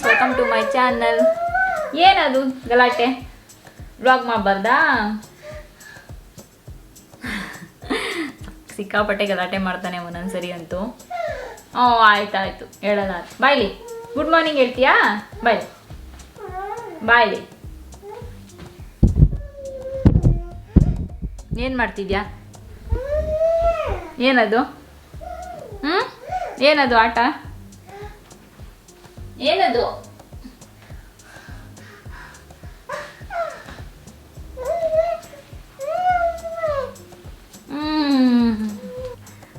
Friends, welcome to my channel. ಏನದು ಗಲಾಟೆ? Blog ಮಾಡಬಾರ್ದಾ? ಸಿಕ್ಕಾಪಟ್ಟೆ ಗಲಾಟೆ ಮಾಡ್ತಾನೆ ಒಂದೊಂದ್ಸರಿ ಅಂತೂ. ಆಯ್ತಾಯ್ತು, ಹೇಳೋಣ. ಬಾಯ್ಲಿ, ಗುಡ್ ಮಾರ್ನಿಂಗ್ ಹೇಳ್ತೀಯಾ? ಬಾಯ್ ಬಾಯ್ಲಿ. ಏನು ಮಾಡ್ತಿದ್ಯಾ? ಏನದು? ಏನದು ಆಟ? ಏನದು?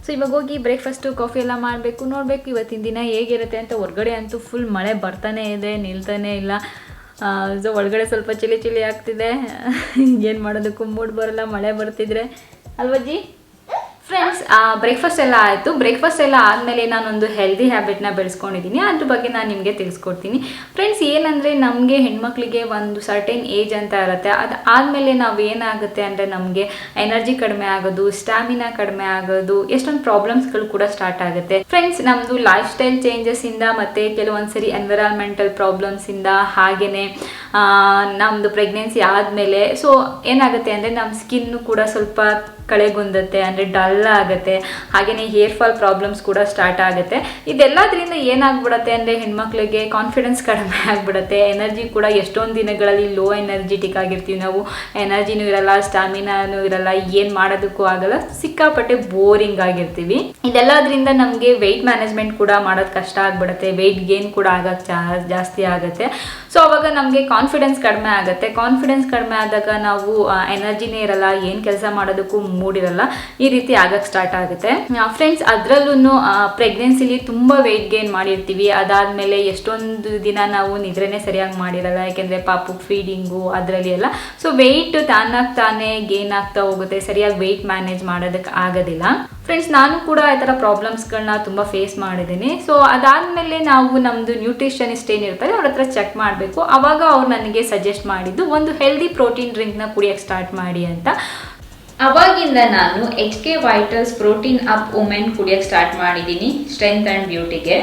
ಸೊ ಇವಾಗ ಹೋಗಿ ಬ್ರೇಕ್ಫಾಸ್ಟು ಕಾಫಿ ಎಲ್ಲ ಮಾಡಬೇಕು. ನೋಡಬೇಕು ಇವತ್ತಿನ ದಿನ ಹೇಗಿರುತ್ತೆ ಅಂತ. ಹೊರಗಡೆ ಅಂತೂ ಫುಲ್ ಮಳೆ ಬರ್ತಾನೆ ಇದೆ, ನಿಲ್ತಾನೆ ಇಲ್ಲ. ಸೊ ಒಳಗಡೆ ಸ್ವಲ್ಪ ಚಿಲಿ ಆಗ್ತಿದೆ. ಏನು ಮಾಡೋದಕ್ಕೂ ಮೂಡ್ ಬರಲ್ಲ ಮಳೆ ಬರ್ತಿದ್ರೆ, ಅಲ್ವಜ್ಜಿ? ಫ್ರೆಂಡ್ಸ್, ಬ್ರೇಕ್ಫಾಸ್ಟ್ ಎಲ್ಲ ಆಯಿತು. ಬ್ರೇಕ್ಫಾಸ್ಟ್ ಎಲ್ಲ ಆದಮೇಲೆ ನಾನೊಂದು ಹೆಲ್ದಿ ಹ್ಯಾಬಿಟ್ನ ಬೆಳೆಸ್ಕೊಂಡಿದ್ದೀನಿ. ಅದ್ರ ಬಗ್ಗೆ ನಾನು ನಿಮಗೆ ತಿಳಿಸ್ಕೊಡ್ತೀನಿ. ಫ್ರೆಂಡ್ಸ್, ಏನಂದರೆ ನಮಗೆ ಹೆಣ್ಮಕ್ಳಿಗೆ ಒಂದು ಸರ್ಟೆನ್ ಏಜ್ ಅಂತ ಇರುತ್ತೆ. ಅದು ಆದಮೇಲೆ ನಾವು ಏನಾಗುತ್ತೆ ಅಂದರೆ ನಮಗೆ ಎನರ್ಜಿ ಕಡಿಮೆ ಆಗೋದು, ಸ್ಟ್ಯಾಮಿನಾ ಕಡಿಮೆ ಆಗೋದು, ಎಷ್ಟೊಂದು ಪ್ರಾಬ್ಲಮ್ಸ್ಗಳು ಕೂಡ ಸ್ಟಾರ್ಟ್ ಆಗುತ್ತೆ. ಫ್ರೆಂಡ್ಸ್, ನಮ್ಮದು ಲೈಫ್ ಸ್ಟೈಲ್ ಚೇಂಜಸ್ಸಿಂದ ಮತ್ತು ಕೆಲವೊಂದು ಸರಿ ಎನ್ವಿರಾನ್ಮೆಂಟಲ್ ಪ್ರಾಬ್ಲಮ್ಸಿಂದ, ಹಾಗೆಯೇ ನಮ್ಮದು ಪ್ರೆಗ್ನೆನ್ಸಿ ಆದಮೇಲೆ ಸೊ ಏನಾಗುತ್ತೆ ಅಂದರೆ ನಮ್ಮ ಸ್ಕಿನ್ನು ಕೂಡ ಸ್ವಲ್ಪ ಕಳೆಗುಂದುತ್ತೆ, ಅಂದರೆ ಡಲ್ ಆಗುತ್ತೆ. ಹಾಗೆಯೇ ಹೇರ್ ಫಾಲ್ ಪ್ರಾಬ್ಲಮ್ಸ್ ಕೂಡ ಸ್ಟಾರ್ಟ್ ಆಗುತ್ತೆ. ಇದೆಲ್ಲದರಿಂದ ಏನಾಗ್ಬಿಡುತ್ತೆ ಅಂದರೆ ಹೆಣ್ಮಕ್ಳಿಗೆ ಕಾನ್ಫಿಡೆನ್ಸ್ ಕಡಿಮೆ ಆಗಿಬಿಡುತ್ತೆ. ಎನರ್ಜಿ ಕೂಡ ಎಷ್ಟೊಂದು ದಿನಗಳಲ್ಲಿ ಲೋ ಎನರ್ಜಿಟಿಕ್ ಆಗಿರ್ತೀವಿ ನಾವು. ಎನರ್ಜಿನೂ ಇರಲ್ಲ, ಸ್ಟಾಮಿನಾನೂ ಇರಲ್ಲ, ಏನು ಮಾಡೋದಕ್ಕೂ ಆಗಲ್ಲ, ಸಿಕ್ಕಾಪಟ್ಟೆ ಬೋರಿಂಗ್ ಆಗಿರ್ತೀವಿ. ಇದೆಲ್ಲದರಿಂದ ನಮಗೆ ವೆಯ್ಟ್ ಮ್ಯಾನೇಜ್ಮೆಂಟ್ ಕೂಡ ಮಾಡೋದು ಕಷ್ಟ ಆಗಿಬಿಡುತ್ತೆ. ವೆಯ್ಟ್ ಗೇನ್ ಕೂಡ ಆಗೋಕ್ಕೆ ಜಾಸ್ತಿ ಆಗುತ್ತೆ. ಸೊ ಅವಾಗ ನಮಗೆ ಕಾನ್ಫಿಡೆನ್ಸ್ ಕಡಿಮೆ ಆಗುತ್ತೆ. ಕಾನ್ಫಿಡೆನ್ಸ್ ಕಡಿಮೆ ಆದಾಗ ನಾವು ಎನರ್ಜಿನೇ ಇರಲ್ಲ, ಏನು ಕೆಲಸ ಮಾಡೋದಕ್ಕೂ ಮೂಡಿರಲ್ಲ, ಈ ರೀತಿ ಆಗಕ್ಕೆ ಸ್ಟಾರ್ಟ್ ಆಗುತ್ತೆ. ಫ್ರೆಂಡ್ಸ್, ಅದರಲ್ಲೂ ಪ್ರೆಗ್ನೆನ್ಸಿಲಿ ತುಂಬ ವೆಯ್ಟ್ ಗೇನ್ ಮಾಡಿರ್ತೀವಿ. ಅದಾದಮೇಲೆ ಎಷ್ಟೊಂದು ದಿನ ನಾವು ನಿದ್ರೆನೇ ಸರಿಯಾಗಿ ಮಾಡಿರಲ್ಲ, ಯಾಕೆಂದರೆ ಪಾಪುಗೆ ಫೀಡಿಂಗು ಅದರಲ್ಲಿ ಎಲ್ಲ. ಸೊ ವೆಯ್ಟ್ ತಾನೇ ಗೇನ್ ಆಗ್ತಾ ಹೋಗುತ್ತೆ, ಸರಿಯಾಗಿ ವೆಯ್ಟ್ ಮ್ಯಾನೇಜ್ ಮಾಡೋದಕ್ಕೆ ಆಗೋದಿಲ್ಲ. ಫ್ರೆಂಡ್ಸ್, ನಾನು ಕೂಡ ಈ ಥರ ಪ್ರಾಬ್ಲಮ್ಸ್ಗಳನ್ನ ತುಂಬ ಫೇಸ್ ಮಾಡಿದ್ದೀನಿ. ಸೊ ಅದಾದಮೇಲೆ ನಾವು ನಮ್ಮದು ನ್ಯೂಟ್ರಿಷನಿಸ್ಟ್ ಏನಿರ್ತಾರೆ ಅವ್ರ ಹತ್ರ ಚೆಕ್ ಮಾಡಬೇಕು. ಆವಾಗ ಅವ್ರು ನನಗೆ ಸಜೆಸ್ಟ್ ಮಾಡಿದ್ದು ಒಂದು ಹೆಲ್ದಿ ಪ್ರೋಟೀನ್ ಡ್ರಿಂಕ್ನ ಕುಡಿಯೋಕ್ಕೆ ಸ್ಟಾರ್ಟ್ ಮಾಡಿ ಅಂತ. ಅವಾಗಿಂದ ನಾನು HK vitals protein up women ಕುಡಿಯೋಕ್ಕೆ ಸ್ಟಾರ್ಟ್ ಮಾಡಿದ್ದೀನಿ, ಸ್ಟ್ರೆಂತ್ ಆ್ಯಂಡ್ ಬ್ಯೂಟಿಗೆ.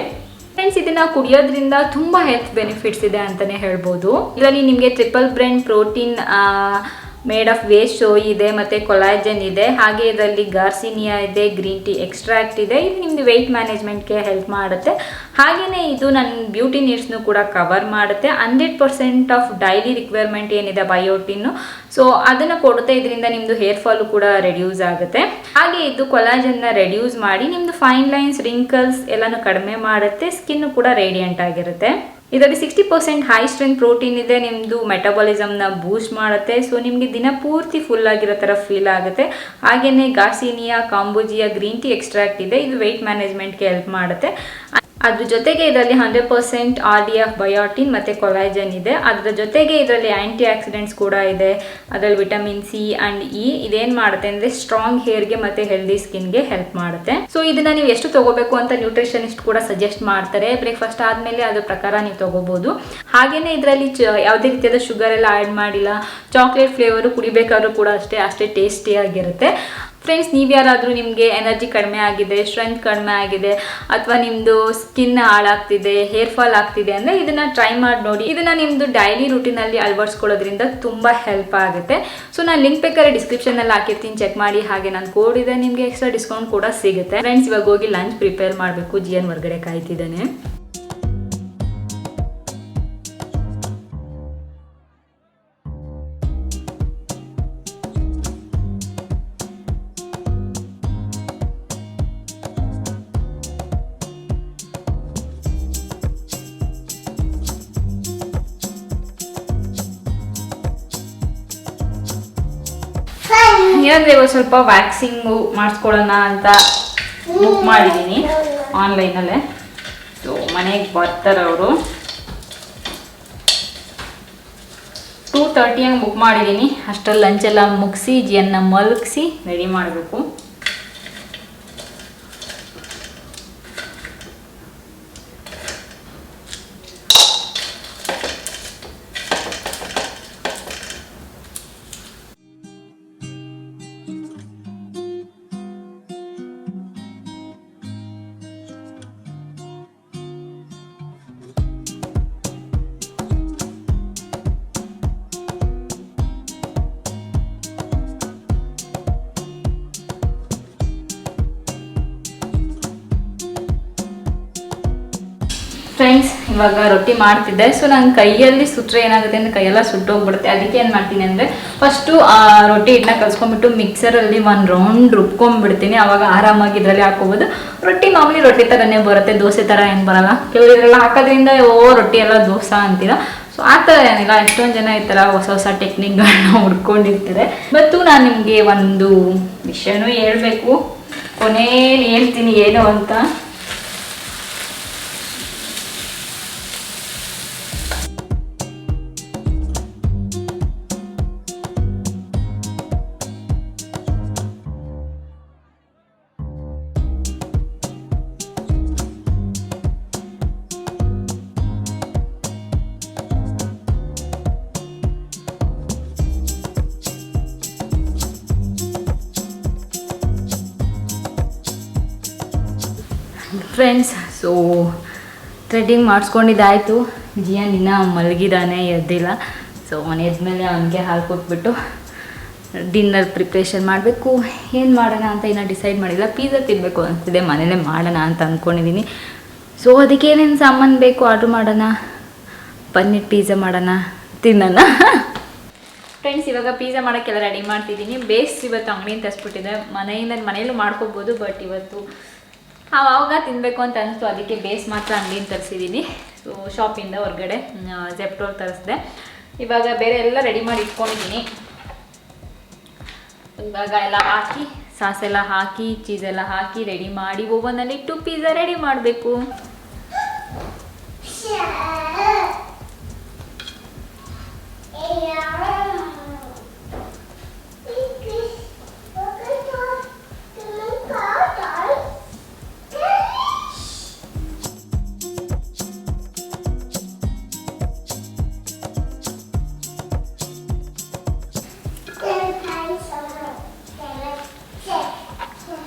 ಫ್ರೆಂಡ್ಸ್, ಇದನ್ನು ಕುಡಿಯೋದ್ರಿಂದ ತುಂಬ ಹೆಲ್ತ್ ಬೆನಿಫಿಟ್ಸ್ ಇದೆ ಅಂತಲೇ ಹೇಳ್ಬೋದು. ಇದರಲ್ಲಿ ನಿಮಗೆ triple blend protein made of ವೇಸ್ಟ್ ಸೋಯ್ ಇದೆ, ಮತ್ತು ಕೊಲಾಜನ್ ಇದೆ, ಹಾಗೆ ಇದರಲ್ಲಿ ಗಾರ್ಸಿನಿಯಾ ಇದೆ, ಗ್ರೀನ್ ಟೀ ಎಕ್ಸ್ಟ್ರಾಕ್ಟ್ ಇದೆ. ಇದು ನಿಮ್ಮದು ವೆಯ್ಟ್ ಮ್ಯಾನೇಜ್ಮೆಂಟ್ಗೆ ಹೆಲ್ಪ್ ಮಾಡುತ್ತೆ. ಹಾಗೆಯೇ ಇದು ನನ್ನ ಬ್ಯೂಟಿ ನೀಡ್ಸ್ನು ಕೂಡ ಕವರ್ ಮಾಡುತ್ತೆ. 100% ಆಫ್ ಡೈಲಿ ರಿಕ್ವೈರ್ಮೆಂಟ್ ಏನಿದೆ ಬಯೋಟಿನ್ನು, ಸೊ ಅದನ್ನು ಕೊಡುತ್ತೆ. ಇದರಿಂದ ನಿಮ್ಮದು ಹೇರ್ ಫಾಲು ಕೂಡ ರೆಡ್ಯೂಸ್ ಆಗುತ್ತೆ. ಹಾಗೆ ಇದು ಕೊಲಾಜನ್ನ ರೆಡ್ಯೂಸ್ ಮಾಡಿ ನಿಮ್ಮದು ಫೈನ್ ಲೈನ್ಸ್, ರಿಂಕಲ್ಸ್ ಎಲ್ಲನೂ ಕಡಿಮೆ ಮಾಡುತ್ತೆ. ಸ್ಕಿನ್ನು ಕೂಡ ರೇಡಿಯಂಟ್ ಆಗಿರುತ್ತೆ. ಇದರಲ್ಲಿ 60% ಹೈ ಸ್ಟ್ರೆಂತ್ ಪ್ರೋಟೀನ್ ಇದೆ, ನಿಮ್ಮದು ಮೆಟಬಾಲಿಸಮ್ನ ಬೂಸ್ಟ್ ಮಾಡುತ್ತೆ. ಸೊ ನಿಮಗೆ ದಿನ ಪೂರ್ತಿ ಫುಲ್ ಆಗಿರೋ ಥರ ಫೀಲ್ ಆಗುತ್ತೆ. ಹಾಗೆಯೇ ಗಾರ್ಸಿನಿಯಾ, ಕಾಂಬೋಜಿಯಾ, ಗ್ರೀನ್ ಟೀ ಎಕ್ಸ್ಟ್ರಾಕ್ಟ್ ಇದೆ, ಇದು ವೆಯ್ಟ್ ಮ್ಯಾನೇಜ್ಮೆಂಟ್ಗೆ ಹೆಲ್ಪ್ ಮಾಡುತ್ತೆ. ಅದ್ರ ಜೊತೆಗೆ ಇದರಲ್ಲಿ 100% RDF ಬಯೋಟಿನ್ ಮತ್ತು ಕೊಲಾಜನ್ ಇದೆ. ಅದರ ಜೊತೆಗೆ ಇದರಲ್ಲಿ ಆ್ಯಂಟಿ ಆಕ್ಸಿಡೆಂಟ್ಸ್ ಕೂಡ ಇದೆ. ಅದರಲ್ಲಿ ವಿಟಮಿನ್ C ಆ್ಯಂಡ್ E. ಇದೇನು ಮಾಡುತ್ತೆ ಅಂದರೆ ಸ್ಟ್ರಾಂಗ್ ಹೇರ್ಗೆ ಮತ್ತು ಹೆಲ್ದಿ ಸ್ಕಿನ್ಗೆ ಹೆಲ್ಪ್ ಮಾಡುತ್ತೆ. ಸೊ ಇದನ್ನು ನೀವು ಎಷ್ಟು ತೊಗೋಬೇಕು ಅಂತ ನ್ಯೂಟ್ರಿಷನಿಸ್ಟ್ ಕೂಡ ಸಜೆಸ್ಟ್ ಮಾಡ್ತಾರೆ. ಬ್ರೇಕ್ಫಾಸ್ಟ್ ಆದಮೇಲೆ ಅದ್ರ ಪ್ರಕಾರ ನೀವು ತೊಗೋಬೋದು. ಹಾಗೆಯೇ ಇದರಲ್ಲಿ ಯಾವುದೇ ರೀತಿಯಾದ ಶುಗರ್ ಎಲ್ಲ ಆ್ಯಡ್ ಮಾಡಿಲ್ಲ. ಚಾಕ್ಲೇಟ್ ಫ್ಲೇವರು ಕುಡಿಬೇಕಾದ್ರೂ ಕೂಡ ಅಷ್ಟೇ ಟೇಸ್ಟಿಯಾಗಿರುತ್ತೆ. ಫ್ರೆಂಡ್ಸ್, ನೀವು ಯಾರಾದರೂ ನಿಮಗೆ ಎನರ್ಜಿ ಕಡಿಮೆ ಆಗಿದೆ, ಸ್ಟ್ರೆಂತ್ ಕಡಿಮೆ ಆಗಿದೆ, ಅಥವಾ ನಿಮ್ಮದು ಸ್ಕಿನ್ ಹಾಳಾಗ್ತಿದೆ, ಹೇರ್ ಫಾಲ್ ಆಗ್ತಿದೆ ಅಂದರೆ ಇದನ್ನು ಟ್ರೈ ಮಾಡಿ ನೋಡಿ. ಇದನ್ನು ನಿಮ್ಮದು ಡೈಲಿ ರೂಟೀನಲ್ಲಿ ಅಳವಡಿಸ್ಕೊಳ್ಳೋದ್ರಿಂದ ತುಂಬ ಹೆಲ್ಪ್ ಆಗುತ್ತೆ. ಸೊ ನಾನು ಲಿಂಕ್ ಬೇಕಾದ್ರೆ ಡಿಸ್ಕ್ರಿಪ್ಷನಲ್ಲಿ ಹಾಕಿರ್ತೀನಿ, ಚೆಕ್ ಮಾಡಿ. ಹಾಗೆ ನಾನು ಕೋಡ್ ಇದೆ, ನಿಮಗೆ ಎಕ್ಸ್ಟ್ರಾ ಡಿಸ್ಕೌಂಟ್ ಕೂಡ ಸಿಗುತ್ತೆ. ಫ್ರೆಂಡ್ಸ್, ಇವಾಗ ಹೋಗಿ ಲಂಚ್ ಪ್ರಿಪೇರ್ ಮಾಡಬೇಕು. ಜಿಯನ್ ಹೊರಗಡೆ ಕಾಯ್ತಿದ್ದಾನೆ. ಏನಂದರೆ ಇವಾಗ ಸ್ವಲ್ಪ ವ್ಯಾಕ್ಸಿಂಗು ಮಾಡಿಸ್ಕೊಳ್ಳೋಣ ಅಂತ ಬುಕ್ ಮಾಡಿದ್ದೀನಿ ಆನ್ಲೈನಲ್ಲೇ. ಸೊ ಮನೆಗೆ ಬರ್ತಾರೆ ಅವರು. 2:30 ಹಂಗೆ ಬುಕ್ ಮಾಡಿದ್ದೀನಿ. ಅಷ್ಟರಲ್ಲಿ ಲಂಚೆಲ್ಲ ಮುಗಿಸಿ ಜಿಯನ್ನ ಮಲಗಿಸಿ ರೆಡಿ ಮಾಡಬೇಕು. ಇವಾಗ ರೊಟ್ಟಿ ಮಾಡ್ತಿದ್ದೆ. ಸೊ ನಂಗೆ ಕೈಯಲ್ಲಿ ಸುಟ್ಟರೆ ಏನಾಗುತ್ತೆ ಅಂದರೆ ಕೈಯೆಲ್ಲ ಸುಟ್ಟೋಗ್ಬಿಡುತ್ತೆ. ಅದಕ್ಕೆ ಏನು ಮಾಡ್ತೀನಿ ಅಂದರೆ ಫಸ್ಟು ರೊಟ್ಟಿ ಹಿಟ್ಟನ್ನ ಕಲ್ಸ್ಕೊಂಡ್ಬಿಟ್ಟು ಮಿಕ್ಸರಲ್ಲಿ ಒಂದು ರೌಂಡ್ ರುಬ್ಕೊಂಡ್ಬಿಡ್ತೀನಿ. ಆವಾಗ ಆರಾಮಾಗಿ ಇದರಲ್ಲಿ ಹಾಕೋಬೋದು. ರೊಟ್ಟಿ ಮಾಮೂಲಿ ರೊಟ್ಟಿ ಥರನೇ ಬರುತ್ತೆ, ದೋಸೆ ಥರ ಏನು ಬರಲ್ಲ. ಕೆಲವರು ಇದರೆಲ್ಲ ಹಾಕೋದ್ರಿಂದ ರೊಟ್ಟಿ ಎಲ್ಲ ದೋಸೆ ಅಂತೀರ. ಸೊ ಆ ಥರ ಏನಿಲ್ಲ, ಎಷ್ಟೊಂದು ಜನ ಈ ಥರ ಹೊಸ ಹೊಸ ಟೆಕ್ನಿಕ್ಗಳನ್ನ ಹುಡ್ಕೊಂಡಿರ್ತಾರೆ. ಇವತ್ತು ನಾನು ನಿಮಗೆ ಒಂದು ವಿಷಯನೂ ಹೇಳಬೇಕು, ಕೊನೆಯಲ್ಲಿ ಹೇಳ್ತೀನಿ ಏನು ಅಂತ. ಫ್ರೆಂಡ್ಸ್, ಸೊ ಥ್ರೆಡ್ಡಿಂಗ್ ಮಾಡಿಸ್ಕೊಂಡಿದ್ದಾಯಿತು. ಜಿಯಾನ್ ಇನ್ನೂ ಮಲಗಿದ್ದಾನೆ, ಎದ್ದಿಲ್ಲ. ಸೊ ಅವನು ಎದ್ಮೇಲೆ ಅವನಿಗೆ ಹಾಲು ಕೊಟ್ಬಿಟ್ಟು ಡಿನ್ನರ್ ಪ್ರಿಪ್ರೇಷನ್ ಮಾಡಬೇಕು. ಏನು ಮಾಡೋಣ ಅಂತ ಇನ್ನೂ ಡಿಸೈಡ್ ಮಾಡಿಲ್ಲ. ಪಿಜ್ಜಾ ತಿನ್ನಬೇಕು ಅನಿಸ್ತಿದೆ, ಮನೇಲೇ ಮಾಡೋಣ ಅಂತ ಅಂದ್ಕೊಂಡಿದ್ದೀನಿ. ಸೊ ಅದಕ್ಕೆ ಏನೇನು ಸಾಮಾನು ಬೇಕು ಆರ್ಡ್ರ್ ಮಾಡೋಣ, ಪನ್ನೀರ್ ಪಿಜ್ಜಾ ಮಾಡೋಣ, ತಿನ್ನೋಣ. ಫ್ರೆಂಡ್ಸ್, ಇವಾಗ ಪಿಜ್ಜಾ ಮಾಡೋಕ್ಕೆಲ್ಲ ರೆಡಿ ಮಾಡ್ತಿದ್ದೀನಿ. ಬೇಸ್ ಇವತ್ತು ಅಂಗಡಿಯಿಂದ ತರಿಸ್ಬಿಟ್ಟಿದೆ. ಮನೆಯಲ್ಲೂ ಮಾಡ್ಕೋಬೋದು, ಬಟ್ ಇವತ್ತು ಆವಾಗ ತಿನ್ನಬೇಕು ಅಂತ ಅನಿಸ್ತು. ಅದಕ್ಕೆ ಬೇಸ್ ಮಾತ್ರ ಅಂಗಡಿಯಿಂದ ತರಿಸಿದ್ದೀನಿ. ಸೊ ಶಾಪಿಂದ ಹೊರಗಡೆ ಜೆಪ್ಟೋರ್ ತರಿಸಿದೆ. ಇವಾಗ ಬೇರೆ ಎಲ್ಲ ರೆಡಿ ಮಾಡಿ ಇಟ್ಕೊಂಡಿದ್ದೀನಿ. ಇವಾಗ ಎಲ್ಲ ಹಾಕಿ, ಸಾಸ್ ಎಲ್ಲ ಹಾಕಿ, ಚೀಸ್ ಎಲ್ಲ ಹಾಕಿ ರೆಡಿ ಮಾಡಿ ಓವನಲ್ಲಿ ಇಟ್ಟು ಪಿಜ್ಜಾ ರೆಡಿ ಮಾಡಬೇಕು.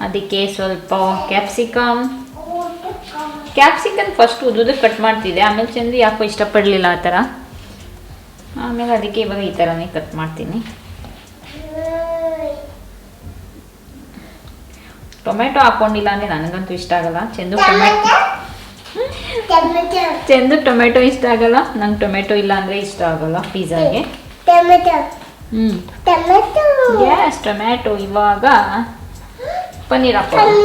ಅದಕ್ಕೆ ಸ್ವಲ್ಪ ಕ್ಯಾಪ್ಸಿಕಮ್ ಫಸ್ಟ್ ಉದ್ದುದಕ್ಕೆ ಕಟ್ ಮಾಡ್ತಿದ್ದೆ. ಆಮೇಲೆ ಚಂದು ಯಾಕೋ ಇಷ್ಟಪಡಲಿಲ್ಲ ಆ ಥರ. ಆಮೇಲೆ ಅದಕ್ಕೆ ಇವಾಗ ಈ ಥರನೇ ಕಟ್ ಮಾಡ್ತೀನಿ. ಟೊಮೆಟೊ ಹಾಕ್ಕೊಂಡಿಲ್ಲ ಅಂದರೆ ನನಗಂತೂ ಇಷ್ಟ ಆಗಲ್ಲ. ಚಂದು ಟೊಮೆಟೊ ಇಷ್ಟ ಆಗಲ್ಲ. ನಂಗೆ ಟೊಮೆಟೊ ಇಲ್ಲ ಅಂದರೆ ಇಷ್ಟ ಆಗಲ್ಲ ಪಿಜ್ಜಾಗೆ. Gas tomato. ಇವಾಗ ಪನ್ನೀರ್ ಹಾಕೋದು.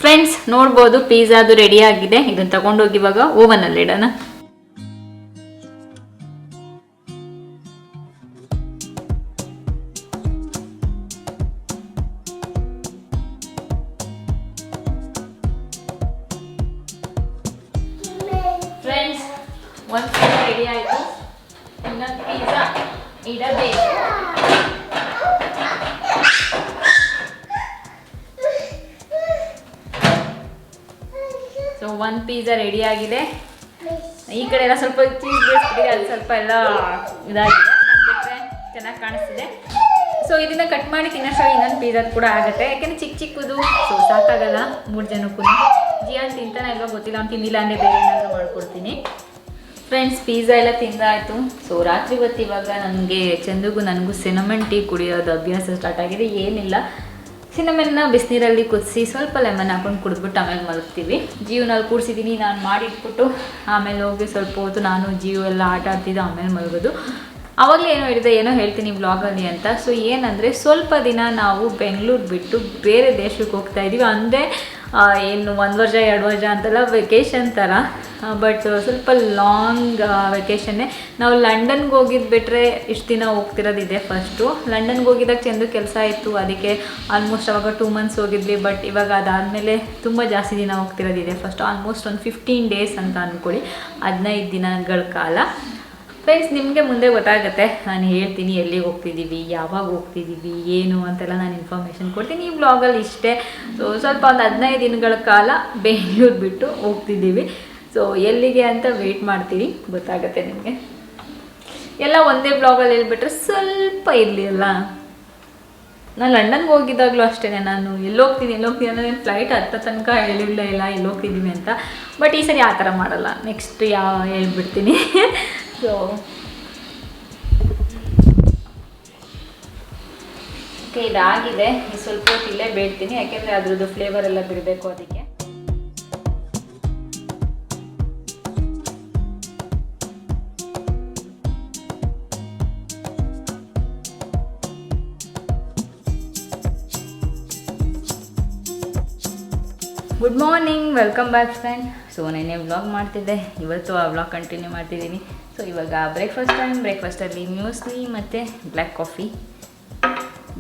ಫ್ರೆಂಡ್ಸ್, ನೋಡ್ಬೋದು ಪಿಜ್ಜಾ ಅದು ರೆಡಿ ಆಗಿದೆ. ಇದನ್ನು ತಗೊಂಡೋಗಿ ಇವಾಗ ಓವನಲ್ಲಿ ಇಡೋಣ. ಫ್ರೆಂಡ್ಸ್, ಒಂದು ಪಿಜ್ಜಾ ರೆಡಿ ಆಯಿತು. ಇನ್ನೊಂದು ಪಿಜ್ಜಾ ಇಡಬೇಕು. ಸೊ ಒಂದು ಪಿಜ್ಜಾ ರೆಡಿ ಆಗಿದೆ. ಈ ಕಡೆ ಎಲ್ಲ ಸ್ವಲ್ಪ ಚೀಸ್ ಬೇಯಿಸ್ಬಿಟ್ಟಿದೆ, ಅದು ಸ್ವಲ್ಪ ಎಲ್ಲ ಇದಾಗಿದೆ, ಬಿಟ್ಟರೆ ಚೆನ್ನಾಗಿ ಕಾಣಿಸ್ತಿದೆ. ಸೊ ಇದನ್ನು ಕಟ್ ಮಾಡಿ ತಿನ್ನೋಷ್ಟ್ರಲ್ಲಿ ಇನ್ನೊಂದು ಪಿಜ್ಜಾದ ಕೂಡ ಆಗುತ್ತೆ. ಯಾಕೆಂದರೆ ಚಿಕ್ಕದು ಸೊ ಸಾಕಾಗಲ್ಲ 3 ಜನಕ್ಕೂ. ಜಿಯಾನ್ ತಿಂತಾನೆ ಇಲ್ವಾ ಗೊತ್ತಿಲ್ಲ, ಅವ್ನು ತಿಂದಿಲ್ಲ ಅಂದರೆ ಬೇರೆ ಏನಾದರೂ ಮಾಡ್ಕೊಡ್ತೀನಿ. ಫ್ರೆಂಡ್ಸ್, ಪಿಜ್ಜಾ ಎಲ್ಲ ತಿಂದಾಯಿತು. ಸೊ ರಾತ್ರಿ ಹೊತ್ತು ಇವಾಗ ನನಗೆ ಚಂದುಗೂ ನನಗೂ ಸಿನಮನ್ ಟೀ ಕುಡಿಯೋದು ಅಭ್ಯಾಸ ಸ್ಟಾರ್ಟ್ ಆಗಿದೆ. ಏನಿಲ್ಲ, ಸಿನಮನ್ನ ಬಿಸಿನೀರಲ್ಲಿ ಕುದಿಸಿ ಸ್ವಲ್ಪ ಲೆಮನ್ ಹಾಕೊಂಡು ಕುಡಿದ್ಬಿಟ್ಟು ಆಮೇಲೆ ಮಲಗ್ತೀವಿ. ಜೀವನಲ್ಲಿ ಕೂಡಿಸಿದ್ದೀನಿ ನಾನು ಮಾಡಿಟ್ಬಿಟ್ಟು. ಆಮೇಲೆ ಹೋಗಿ ಸ್ವಲ್ಪ ಹೊತ್ತು ನಾನು ಜೀವ ಎಲ್ಲ ಆಟ ಆಡ್ತಿದ್ದೆ, ಆಮೇಲೆ ಮಲಗೋದು. ಆವಾಗಲೇ ಏನೋ ಹೇಳ್ತೀನಿ ಬ್ಲಾಗಲ್ಲಿ ಅಂತ. ಸೊ ಏನಂದರೆ ಸ್ವಲ್ಪ ದಿನ ನಾವು ಬೆಂಗಳೂರು ಬಿಟ್ಟು ಬೇರೆ ದೇಶಕ್ಕೆ ಹೋಗ್ತಾ ಇದ್ದೀವಿ. ಅಂದರೆ ಏನು 1 ವರ್ಷ 2 ವರ್ಷ ಅಂತೆಲ್ಲ ವೆಕೇಷನ್ ಥರ, ಬಟ್ ಸ್ವಲ್ಪ ಲಾಂಗ್ ವೆಕೇಷನ್ನೇ. ನಾವು ಲಂಡನ್ಗೆ ಹೋಗಿದ್ದು ಬಿಟ್ಟರೆ ಇಷ್ಟು ದಿನ ಹೋಗ್ತಿರೋದಿದೆ. ಫಸ್ಟು ಲಂಡನ್ಗೆ ಹೋಗಿದ್ದಾಗ ಚಂದು ಕೆಲಸ ಇತ್ತು, ಅದಕ್ಕೆ ಆಲ್ಮೋಸ್ಟ್ ಅವಾಗ 2 ಮಂತ್ಸ್ ಹೋಗಿದ್ವಿ. ಬಟ್ ಇವಾಗ ಅದಾದಮೇಲೆ ತುಂಬ ಜಾಸ್ತಿ ದಿನ ಹೋಗ್ತಿರೋದಿದೆ. ಫಸ್ಟ್ ಆಲ್ಮೋಸ್ಟ್ ಒಂದು 15 ಡೇಸ್ ಅಂತ ಅಂದ್ಕೊಳ್ಳಿ, 15 ದಿನಗಳ ಕಾಲ. ಫ್ರೆಂಡ್ಸ್, ನಿಮಗೆ ಮುಂದೆ ಗೊತ್ತಾಗುತ್ತೆ, ನಾನು ಹೇಳ್ತೀನಿ ಎಲ್ಲಿಗೆ ಹೋಗ್ತಿದ್ದೀವಿ, ಯಾವಾಗ ಹೋಗ್ತಿದ್ದೀವಿ, ಏನು ಅಂತೆಲ್ಲ ನಾನು ಇನ್ಫಾರ್ಮೇಷನ್ ಕೊಡ್ತೀನಿ. ಈ ಬ್ಲಾಗಲ್ಲಿ ಇಷ್ಟೇ. ಸೊ ಸ್ವಲ್ಪ ಒಂದು 15 ದಿನಗಳ ಕಾಲ ಬೆಂಗಳೂರು ಬಿಟ್ಟು ಹೋಗ್ತಿದ್ದೀವಿ. ಸೊ ಎಲ್ಲಿಗೆ ಅಂತ ವೆಯ್ಟ್ ಮಾಡ್ತೀವಿ, ಗೊತ್ತಾಗುತ್ತೆ ನಿಮಗೆ. ಎಲ್ಲ ಒಂದೇ ಬ್ಲಾಗಲ್ಲಿ ಹೇಳ್ಬಿಟ್ರೆ ಸ್ವಲ್ಪ ಇರಲಿ ಅಲ್ಲ. ನಾನು ಲಂಡನ್ಗೆ ಹೋಗಿದ್ದಾಗಲೂ ಅಷ್ಟೇ, ನಾನು ಎಲ್ಲೋಗ್ತೀನಿ ಅನ್ನೋದೇನು ಫ್ಲೈಟ್ ಹತ್ತ ತನಕ ಹೇಳಿಲ್ಲ ಇಲ್ಲ ಎಲ್ಲೋಗ್ತಿದ್ದೀನಿ ಅಂತ. ಬಟ್ ಈ ಸರಿ ಆ ಥರ ಮಾಡಲ್ಲ, ನೆಕ್ಸ್ಟ್ ಹೇಳ್ಬಿಡ್ತೀನಿ. ಸೊ ಓಕೆ, ಇದಾಗಿದೆ. ಸ್ವಲ್ಪ ಹೊತ್ತು ಇಲ್ಲೇ ಬೇಡ್ತೀನಿ, ಯಾಕೆಂದರೆ ಅದ್ರದ್ದು ಫ್ಲೇವರ್ ಎಲ್ಲ ಬಿಡಬೇಕು ಅದಕ್ಕೆ. Good morning, welcome back friend. So ನೆನ್ನೆ ವ್ಲಾಗ್ ಮಾಡ್ತಿದ್ದೆ, ಇವತ್ತು ಆ ವ್ಲಾಗ್ ಕಂಟಿನ್ಯೂ ಮಾಡ್ತಿದ್ದೀನಿ. ಸೊ ಇವಾಗ ಬ್ರೇಕ್ಫಾಸ್ಟಲ್ಲಿ ಮ್ಯೂಸ್ಲಿ ಮತ್ತು ಬ್ಲ್ಯಾಕ್ ಕಾಫಿ.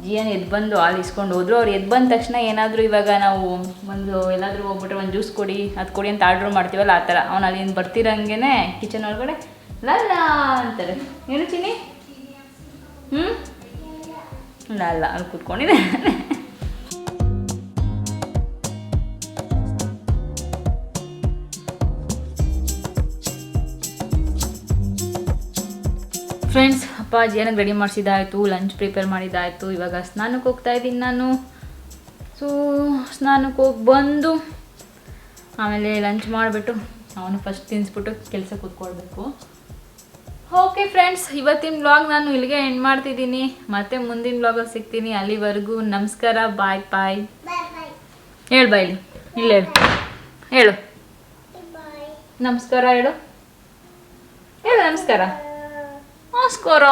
ಜಿಯನ್ ಎದ್ದು ಬಂದು ಹಾಲು ಇಸ್ಕೊಂಡು ಹೋದ್ರು. ಅವ್ರು ಎದ್ದು ಬಂದ ತಕ್ಷಣ ಏನಾದರೂ ಇವಾಗ ನಾವು ಎಲ್ಲಾದರೂ ಹೋಗ್ಬಿಟ್ರೆ ಒಂದು ಜ್ಯೂಸ್ ಕೊಡಿ ಅದು ಕೊಡಿ ಅಂತ ಆರ್ಡ್ರ್ ಮಾಡ್ತೀವಲ್ಲ, ಆ ಥರ ಅವ್ನು ಅಲ್ಲಿಂದ ಬರ್ತಿರಂಗೆ ಕಿಚನ್ ಒಳಗಡೆ ಲಲ್ಲ ಅಂತಾರೆ. ಏನು ಚಿನ್ನಿ? ಅಲ್ಲ ಅಲ್ಲಿ ಕೂತ್ಕೊಂಡಿದೆ. ಫ್ರೆಂಡ್ಸ್, ಅಪ್ಪ ಜಿಯನಿಗೆ ರೆಡಿ ಮಾಡಿಸಿದ್ದಾಯಿತು, ಲಂಚ್ ಪ್ರಿಪೇರ್ ಮಾಡಿದ್ದಾಯಿತು. ಇವಾಗ ಸ್ನಾನಕ್ಕೆ ಹೋಗ್ತಾ ಇದ್ದೀನಿ ನಾನು. ಸೊ ಸ್ನಾನಕ್ಕೆ ಹೋಗಿ ಬಂದು ಆಮೇಲೆ ಲಂಚ್ ಮಾಡಿಬಿಟ್ಟು ಅವನು ಫಸ್ಟ್ ತಿನ್ನಿಸ್ಬಿಟ್ಟು ಕೆಲಸ ಕೂತ್ಕೊಳ್ಬೇಕು. ಓಕೆ ಫ್ರೆಂಡ್ಸ್, ಇವತ್ತಿನ ವ್ಲಾಗ್ ನಾನು ಇಲ್ಲಿಗೆ ಎಂಡ್ ಮಾಡ್ತಿದ್ದೀನಿ. ಮತ್ತೆ ಮುಂದಿನ ವ್ಲಾಗಲ್ಲಿ ಸಿಗ್ತೀನಿ. ಅಲ್ಲಿವರೆಗೂ ನಮಸ್ಕಾರ, ಬಾಯ್ ಬಾಯ್. ಹೇಳು ಬಾಯ್ಲಿ, ಇಲ್ಲ ಹೇಳು ನಮಸ್ಕಾರ, ಹೇಳು ನಮಸ್ಕಾರ. Oscar.